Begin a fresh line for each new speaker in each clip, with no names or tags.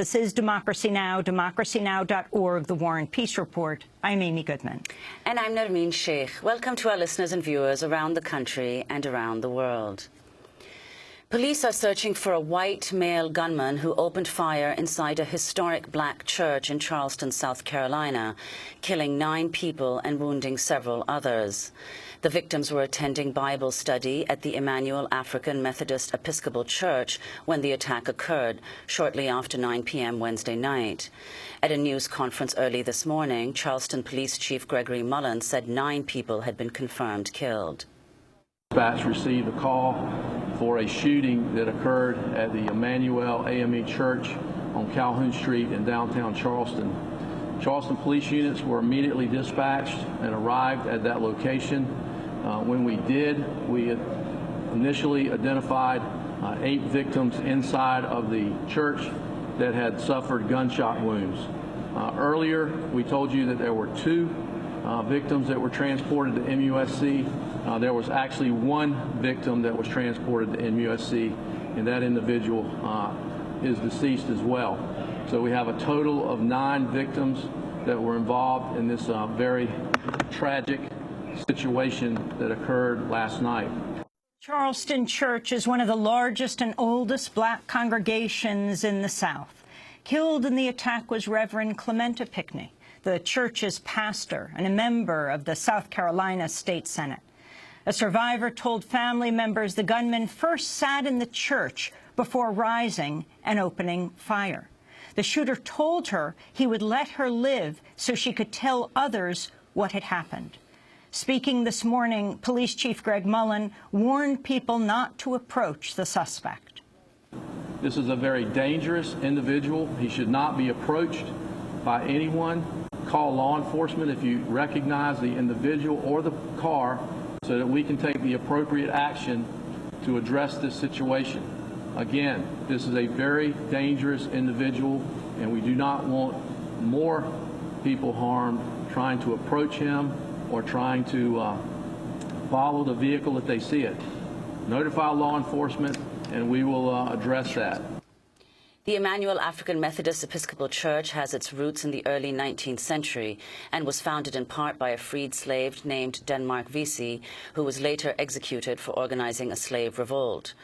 This is Democracy Now!, democracynow.org, The War and Peace Report. I'm Amy Goodman.
And I'm Nermeen Sheikh. Welcome to our listeners and viewers around the country and around the world. Police are searching for a white male gunman who opened fire inside a historic black church in Charleston, South Carolina, killing 9 people and wounding several others. The victims were attending Bible study at the Emmanuel African Methodist Episcopal Church when the attack occurred, shortly after 9 p.m. Wednesday night. At a news conference early this morning, Charleston Police Chief Gregory Mullen said 9 people had been confirmed killed.
Dispatch received a call for a shooting that occurred at the Emmanuel AME Church on Calhoun Street in downtown Charleston. Charleston police units were immediately dispatched and arrived at that location. When we did, we initially identified 8 victims inside of the church that had suffered gunshot wounds. Earlier, we told you that there were 2 victims that were transported to MUSC. There was actually 1 victim that was transported to MUSC, and that individual is deceased as well. So we have a total of 9 victims that were involved in this very tragic situation that occurred last night.
Charleston Church is one of the largest and oldest black congregations in the South. Killed in the attack was Reverend Clementa Pinckney, the church's pastor and a member of the South Carolina State Senate. A survivor told family members the gunman first sat in the church before rising and opening fire. The shooter told her he would let her live so she could tell others what had happened. Speaking this morning, Police Chief Greg Mullen warned people not to approach the suspect.
This is a very dangerous individual. He should not be approached by anyone. Call law enforcement if you recognize the individual or the car so that we can take the appropriate action to address this situation. Again, this is a very dangerous individual, and we do not want more people harmed trying to approach him or trying to follow the vehicle if they see it. Notify law enforcement, and we will address that.
The Emmanuel African Methodist Episcopal Church has its roots in the early 19th century and was founded in part by a freed slave named Denmark Vesey, who was later executed for organizing a slave revolt.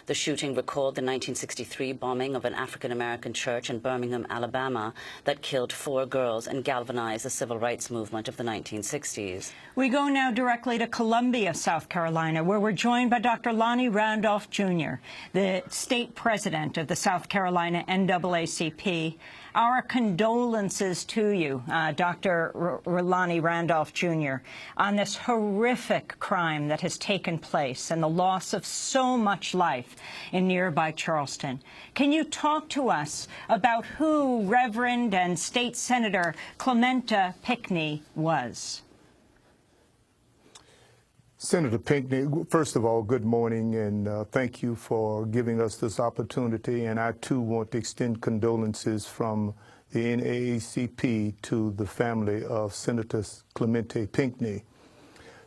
The shooting recalled the 1963 bombing of an African-American church in Birmingham, Alabama, that killed 4 girls and galvanized the civil rights movement of the 1960s.
We go now directly to Columbia, South Carolina, where we're joined by Dr. Lonnie Randolph, Jr., the state president of the South Carolina NAACP. Our condolences to you, Dr. Lonnie Randolph, Jr., on this horrific crime that has taken place and the loss of so much life in nearby Charleston. Can you talk to us about who Reverend and State Senator Clementa Pinckney was?
Senator Pinckney, first of all, good morning, and thank you for giving us this opportunity. And I, too, want to extend condolences from the NAACP to the family of Senator Clementa Pinckney.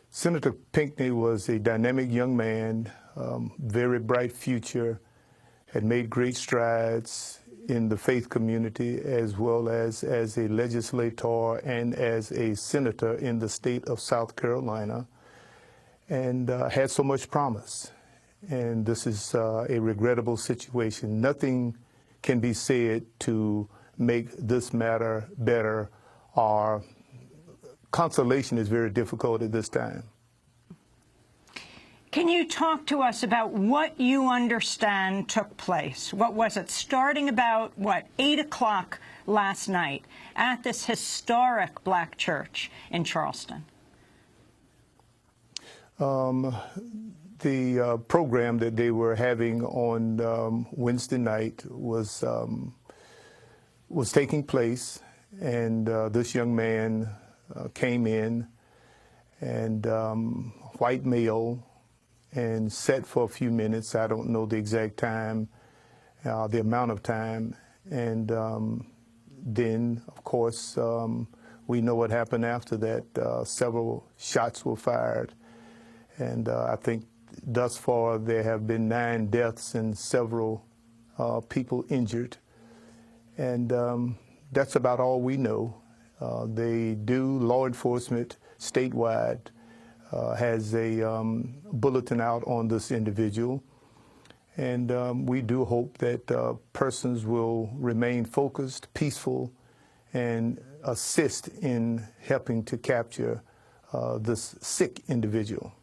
Senator Pinckney was a dynamic young man, very bright future, had made great strides in the faith community as well as a legislator and as a senator in the state of South Carolina, and had so much promise. And this is a regrettable situation. Nothing can be said to make this matter better, or consolation is very difficult at this time.
Can you talk to us about what you understand took place? What was it? Starting about, 8 o'clock last night at this historic black church in Charleston?
The program that they were having on Wednesday night was taking place, and this young man came in, and white male, and sat for a few minutes. I don't know the exact time, the amount of time, and then, of course, we know what happened after that. Several shots were fired. And I think thus far there have been 9 deaths and several people injured. And that's about all we know. Law enforcement statewide has a bulletin out on this individual. And we do hope that persons will remain focused, peaceful, and assist in helping to capture this sick individual.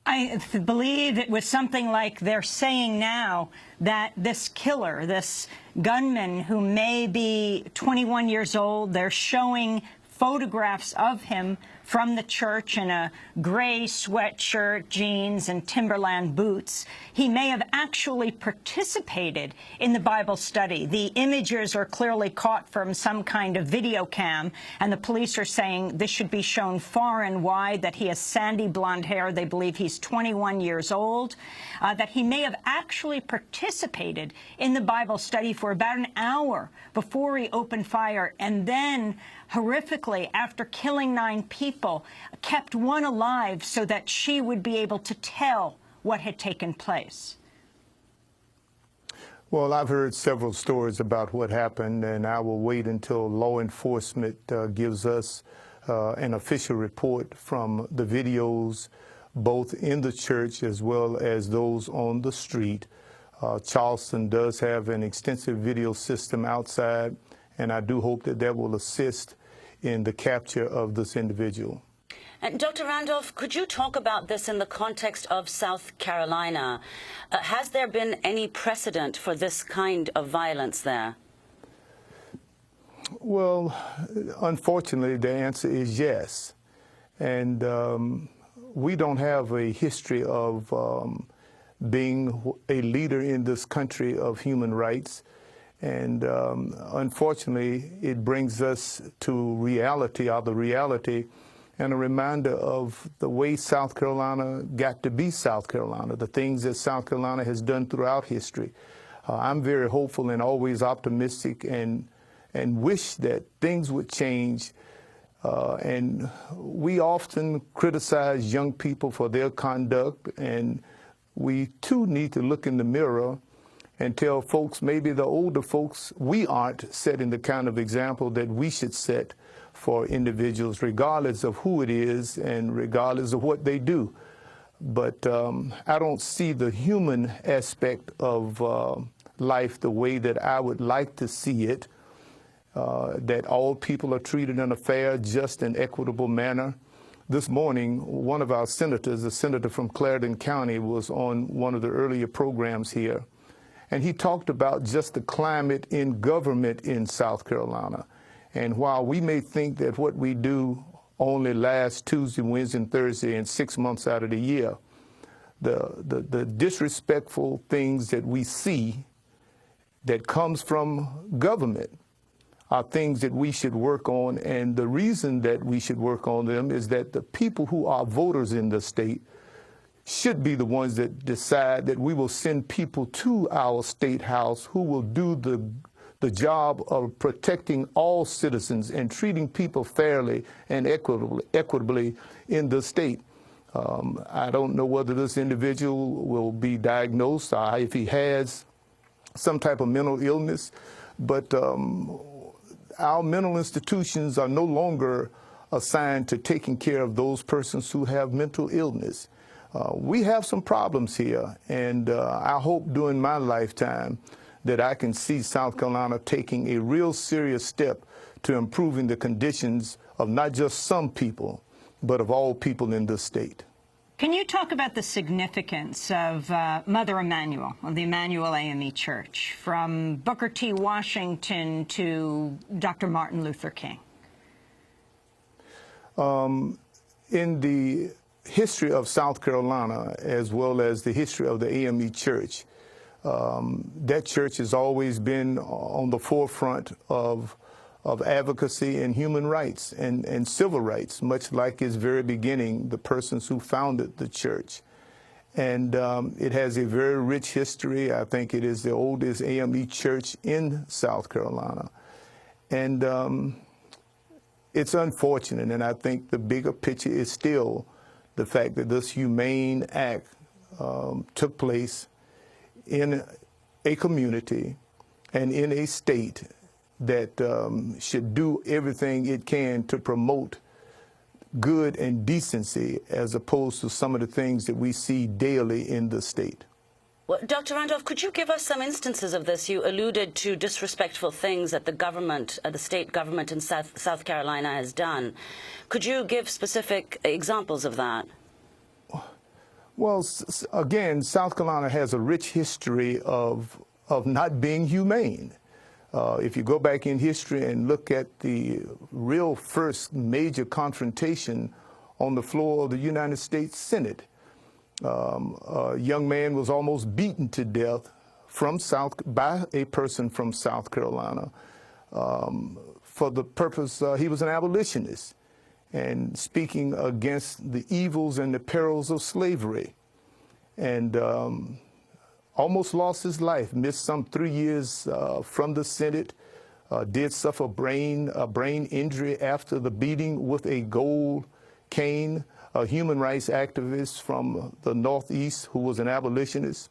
I believe it was something like they're saying now that this killer, this gunman who may be 21 years old, they're showing photographs of him from the church in a gray sweatshirt, jeans, and Timberland boots. He may have actually participated in the Bible study. The images are clearly caught from some kind of video cam, and the police are saying this should be shown far and wide, that he has sandy blonde hair. They believe he's 21 years old, that he may have actually participated in the Bible study for about an hour before he opened fire, and then horrifically, after killing 9 people, kept one alive so that she would be able to tell what had taken place.
Well, I've heard several stories about what happened, and I will wait until law enforcement gives us an official report from the videos, both in the church as well as those on the street. Charleston does have an extensive video system outside, and I do hope that that will assist in the capture of this individual.
And Dr. Randolph, could you talk about this in the context of South Carolina? Has there been any precedent for this kind of violence there?
Well, unfortunately, the answer is yes. And we don't have a history of being a leader in this country of human rights. And unfortunately, it brings us to reality, or the reality, and a reminder of the way South Carolina got to be South Carolina, the things that South Carolina has done throughout history. I'm very hopeful and always optimistic, and wish that things would change. And we often criticize young people for their conduct, and we too need to look in the mirror and tell folks, maybe the older folks, we aren't setting the kind of example that we should set for individuals, regardless of who it is and regardless of what they do. But I don't see the human aspect of life the way that I would like to see it, that all people are treated in a fair, just, and equitable manner. This morning, one of our senators, a senator from Clarendon County, was on one of the earlier programs here. And he talked about just the climate in government in South Carolina. And while we may think that what we do only lasts Tuesday, Wednesday, and Thursday, and 6 months out of the year, the disrespectful things that we see that comes from government are things that we should work on. And the reason that we should work on them is that the people who are voters in the state should be the ones that decide that we will send people to our state house who will do the job of protecting all citizens and treating people fairly and equitably in the state. I don't know whether this individual will be diagnosed or if he has some type of mental illness, but our mental institutions are no longer assigned to taking care of those persons who have mental illness. We have some problems here, and I hope during my lifetime that I can see South Carolina taking a real serious step to improving the conditions of not just some people, but of all people in this state.
Can you talk about the significance of Mother Emanuel, of the Emanuel AME Church, from Booker T. Washington to Dr. Martin Luther King?
In the history of South Carolina, as well as the history of the AME Church, that church has always been on the forefront of advocacy and human rights and civil rights, much like its very beginning, the persons who founded the church. And it has a very rich history. I think it is the oldest AME church in South Carolina. And it's unfortunate, and I think the bigger picture is still the fact that this humane act took place in a community and in a state that should do everything it can to promote good and decency as opposed to some of the things that we see daily in the state.
Well, Dr. Randolph, could you give us some instances of this? You alluded to disrespectful things that the government, the state government in South Carolina has done. Could you give specific examples of that?
Well, again, South Carolina has a rich history of not being humane. If you go back in history and look at the real first major confrontation on the floor of the United States Senate, a young man was almost beaten to death by a person from South Carolina for the purpose, he was an abolitionist and speaking against the evils and the perils of slavery, and almost lost his life, missed some 3 years from the Senate, did suffer a brain injury after the beating with a gold cane, a human rights activist from the Northeast who was an abolitionist.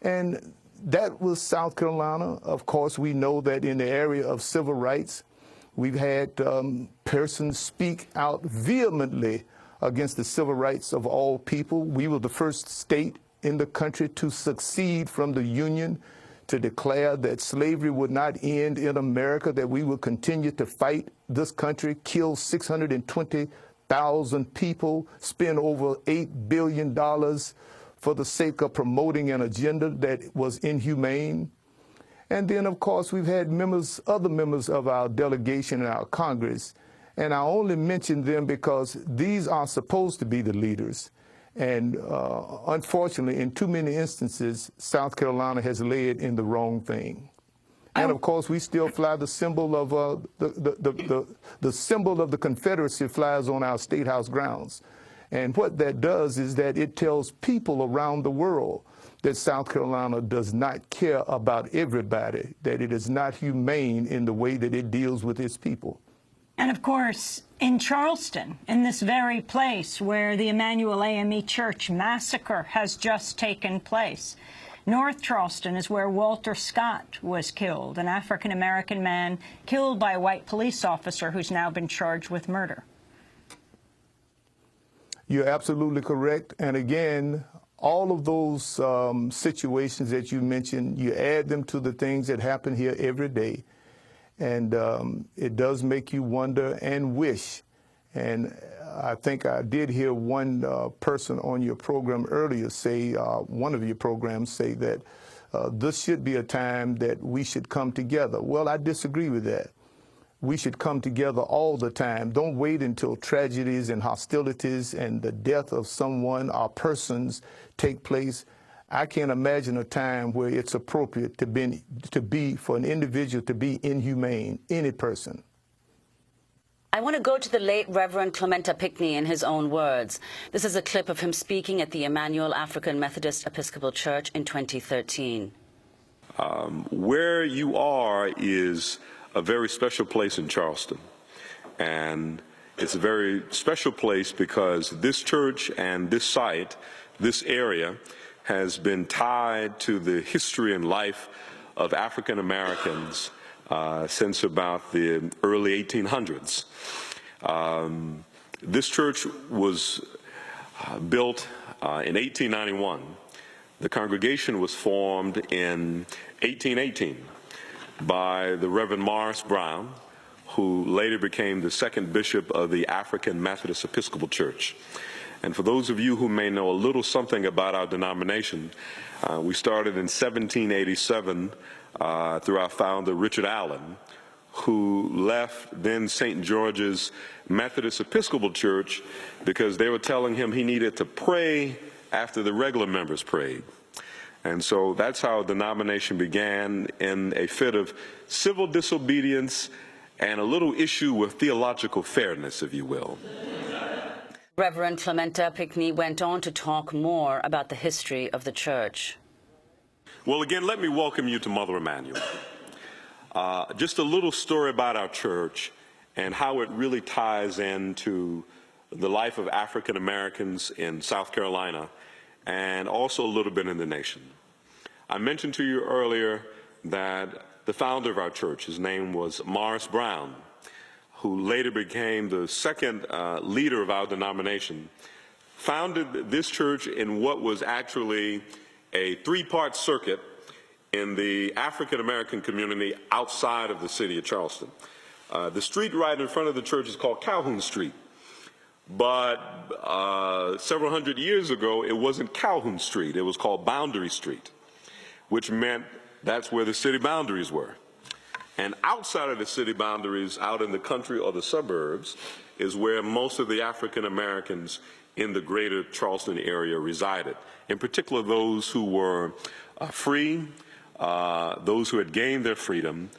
And that was South Carolina. Of course, we know that in the area of civil rights, we've had persons speak out vehemently against the civil rights of all people. We were the first state in the country to succeed from the Union, to declare that slavery would not end in America, that we would continue to fight this country, kill 620,000 people, spend over $8 billion for the sake of promoting an agenda that was inhumane. And then, of course, we've had other members of our delegation and our Congress, and I only mention them because these are supposed to be the leaders. And unfortunately, in too many instances, South Carolina has led in the wrong thing. And of course, we still fly the symbol of the symbol of the Confederacy flies on our State House grounds. And what that does is that it tells people around the world that South Carolina does not care about everybody, that it is not humane in the way that it deals with its people.
And of course, in Charleston, in this very place where the Emmanuel AME Church massacre has just taken place, North Charleston is where Walter Scott was killed, an African-American man killed by a white police officer who's now been charged with murder.
You're absolutely correct. And again, all of those situations that you mentioned, you add them to the things that happen here every day. And it does make you wonder and wish. And I think I did hear one person on your program earlier say, one of your programs say that this should be a time that we should come together. Well, I disagree with that. We should come together all the time. Don't wait until tragedies and hostilities and the death of someone or persons take place. I can't imagine a time where it's appropriate to be for an individual to be inhumane, any person.
I want to go to the late Reverend Clementa Pinckney in his own words. This is a clip of him speaking at the Emmanuel African Methodist Episcopal Church in 2013.
Where you are is a very special place in Charleston. And it's a very special place because this church and this site, this area, has been tied to the history and life of African Americans since about the early 1800s. This church was built in 1891. The congregation was formed in 1818 by the Reverend Morris Brown, who later became the second bishop of the African Methodist Episcopal Church. And for those of you who may know a little something about our denomination, we started in 1787 through our founder, Richard Allen, who left then St. George's Methodist Episcopal Church because they were telling him he needed to pray after the regular members prayed. And so that's how the denomination began, in a fit of civil disobedience and a little issue with theological fairness, if you will.
Reverend Clementa Pinckney went on to talk more about the history of the church.
Well, again, let me welcome you to Mother Emmanuel. Just a little story about our church and how it really ties into the life of African Americans in South Carolina and also a little bit in the nation. I mentioned to you earlier that the founder of our church. His name was Morris Brown, who later became the second leader of our denomination, founded this church in what was actually a three-part circuit in the African-American community outside of the city of Charleston. The street right in front of the church is called Calhoun Street. But several hundred years ago, it wasn't Calhoun Street. It was called Boundary Street, which meant that's where the city boundaries were. And outside of the city boundaries, out in the country or the suburbs, is where most of the African Americans in the greater Charleston area resided. In particular, those who were free, those who had gained their freedom.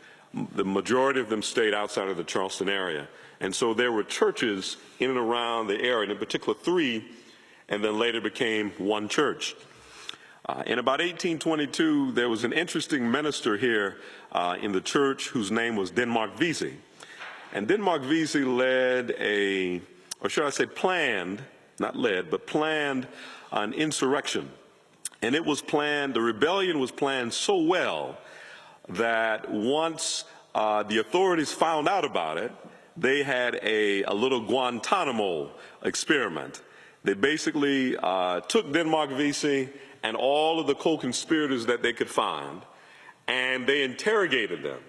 The majority of them stayed outside of the Charleston area. And so there were churches in and around the area, and in particular 3, and then later became one church. In about 1822, there was an interesting minister here in the church whose name was Denmark Vesey. And Denmark Vesey led or should I say planned, not led, but planned an insurrection. And it was planned, the rebellion was planned so well that once the authorities found out about it, they had a little Guantanamo experiment. They basically took Denmark Vesey and all of the co-conspirators that they could find, and they interrogated them.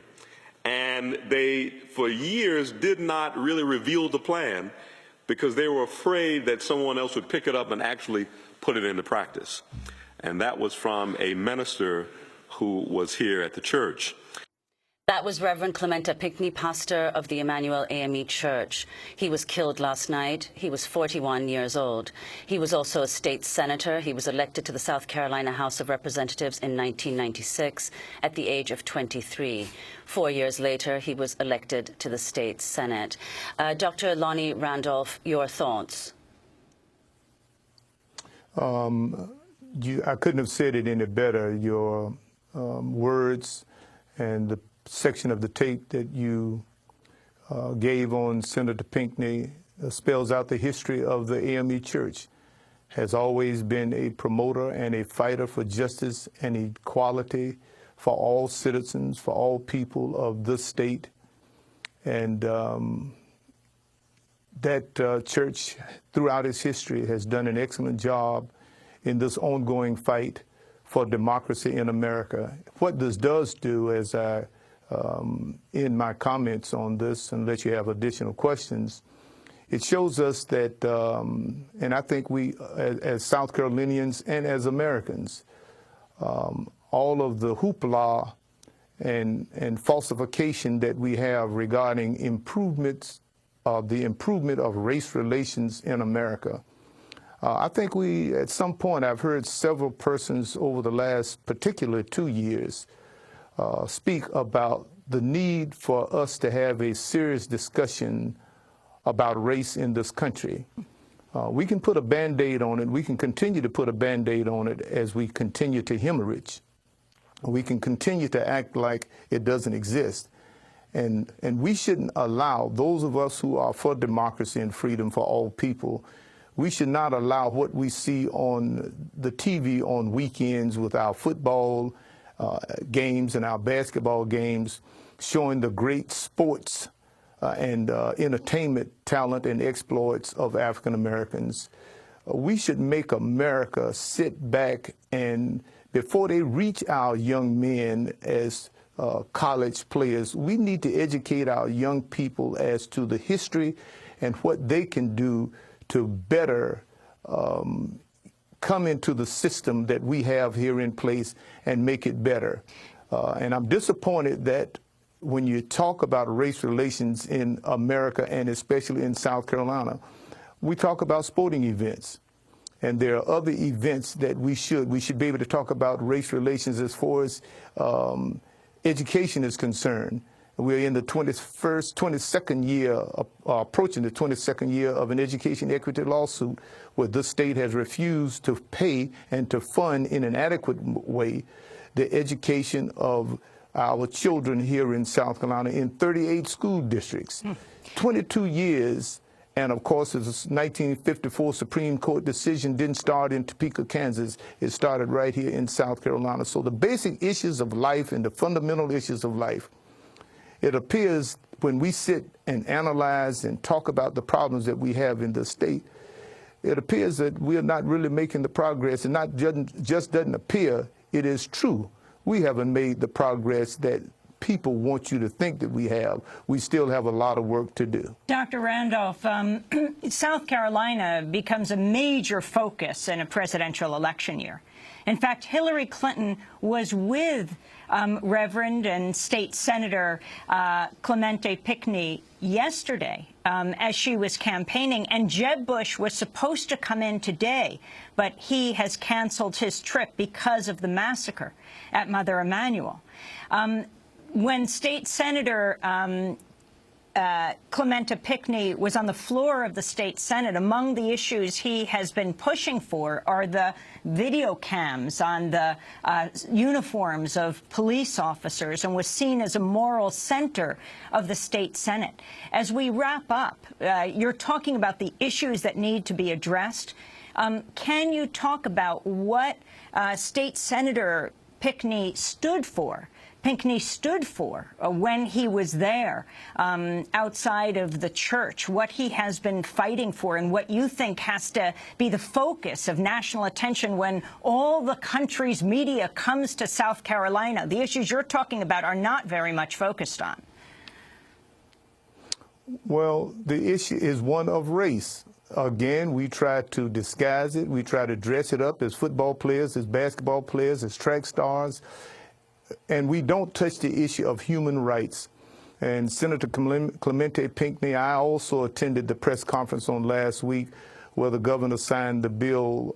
And they, for years, did not really reveal the plan because they were afraid that someone else would pick it up and actually put it into practice. And that was from a minister who was here at the church.
That was Reverend Clementa Pinckney, pastor of the Emmanuel AME Church. He was killed last night. He was 41 years old. He was also a state senator. He was elected to the South Carolina House of Representatives in 1996 at the age of 23. 4 years later, he was elected to the state Senate. Dr. Lonnie Randolph, your thoughts?
I couldn't have said it any better. Your words and the section of the tape that you gave on Senator Pinckney spells out the history of the AME Church. Has always been a promoter and a fighter for justice and equality for all citizens, for all people of this state. And that church, throughout its history, has done an excellent job in this ongoing fight for democracy in America. What this does do, as I in my comments on this, unless you have additional questions, it shows us that, and I think we, as South Carolinians and as Americans, all of the hoopla and falsification that we have regarding improvements, the improvement of race relations in America. I think we, at some point, I've heard several persons over the last particularly 2 years speak about the need for us to have a serious discussion about race in this country. We can put a Band-Aid on it. We can continue to put a Band-Aid on it as we continue to hemorrhage. We can continue to act like it doesn't exist. And we shouldn't allow, those of us who are for democracy and freedom for all people, we should not allow what we see on the TV on weekends with our football games and our basketball games showing the great sports and entertainment talent and exploits of African Americans. We should make America sit back and, before they reach our young men as college players, we need to educate our young people as to the history and what they can do to better come into the system that we have here in place and make it better. And I'm disappointed that when you talk about race relations in America and especially in South Carolina, we talk about sporting events. And there are other events that we should be able to talk about race relations as far as education is concerned. We're in the 22nd year, approaching the 22nd year of an education equity lawsuit where this state has refused to pay and to fund in an adequate way the education of our children here in South Carolina in 38 school districts. 22 years, And of course, the 1954 Supreme Court decision didn't start in Topeka, Kansas. It started right here in South Carolina. So the basic issues of life and the fundamental issues of life, it appears when we sit and analyze and talk about the problems that we have in the state, it appears that we are not really making the progress, and not just doesn't appear, it is true. We haven't made the progress that people want you to think that we have. We still have a lot of work to do.
Dr. Randolph, South Carolina becomes a major focus in a presidential election year. In fact, Hillary Clinton was with Reverend and State Senator Clemente Pinckney yesterday as she was campaigning, and Jeb Bush was supposed to come in today, but he has canceled his trip because of the massacre at Mother Emanuel. When State Senator Clemente Pinckney was on the floor of the State Senate, among the issues he has been pushing for are the video cams on the uniforms of police officers, and was seen as a moral center of the State Senate. As we wrap up, you're talking about the issues that need to be addressed. Can you talk about what State Senator Pinckney stood for when he was there outside of the church, what he has been fighting for, and what you think has to be the focus of national attention when all the country's media comes to South Carolina? The issues you're talking about are not very much focused on.
Well, the issue is one of race. Again, we try to disguise it. We try to dress it up as football players, as basketball players, as track stars. And we don't touch the issue of human rights. And Senator Clemente Pinckney, I also attended the press conference on last week where the governor signed the bill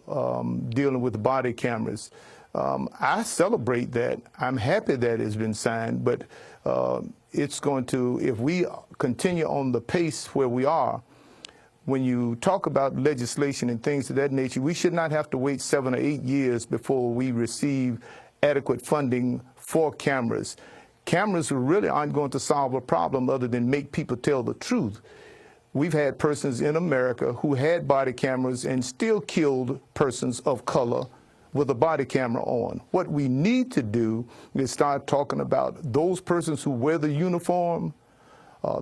dealing with body cameras. I celebrate that. I'm happy that it's been signed, but it's going to, if we continue on the pace where we are, when you talk about legislation and things of that nature, we should not have to wait 7 or 8 years before we receive adequate funding for cameras. Cameras really aren't going to solve a problem other than make people tell the truth. We've had persons in America who had body cameras and still killed persons of color with a body camera on. What we need to do is start talking about those persons who wear the uniform,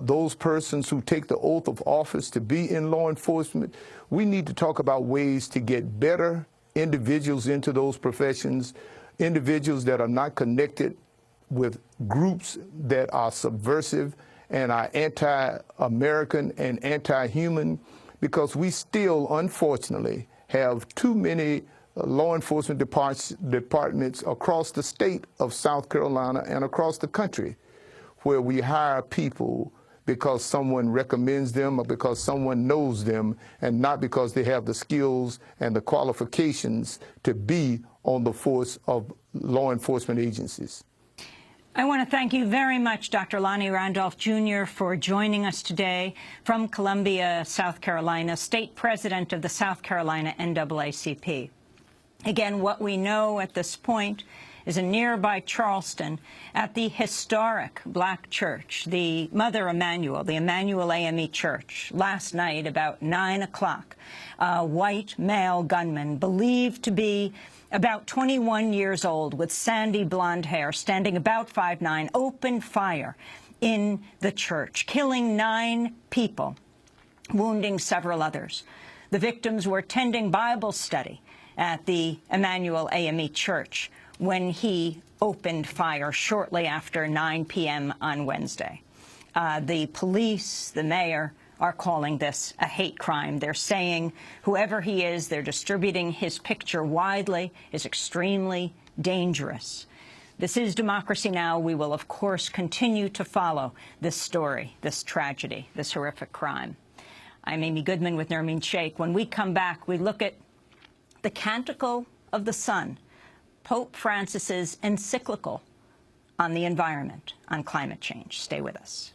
those persons who take the oath of office to be in law enforcement. We need to talk about ways to get better individuals into those professions, individuals that are not connected with groups that are subversive and are anti-American and anti-human, because we still, unfortunately, have too many law enforcement departments across the state of South Carolina and across the country where we hire people because someone recommends them or because someone knows them, and not because they have the skills and the qualifications to be on the force of law enforcement agencies.
I want to thank you very much, Dr. Lonnie Randolph, Jr., for joining us today from Columbia, South Carolina, State President of the South Carolina NAACP. Again, what we know at this point is in nearby Charleston, at the historic black church, the Mother Emanuel, the Emanuel AME Church, last night about 9 o'clock, a white male gunman believed to be about 21 years old with sandy blonde hair, standing about 5'9", opened fire in the church, killing 9 people, wounding several others. The victims were attending Bible study at the Emanuel AME Church when he opened fire shortly after 9 p.m. on Wednesday. The police, the mayor, are calling this a hate crime. They're saying whoever he is, they're distributing his picture widely, is extremely dangerous. This is Democracy Now! We will, of course, continue to follow this story, this tragedy, this horrific crime. I'm Amy Goodman with Nermeen Sheikh. When we come back, we look at the Canticle of the Sun, Pope Francis's encyclical on the environment, on climate change. Stay with us.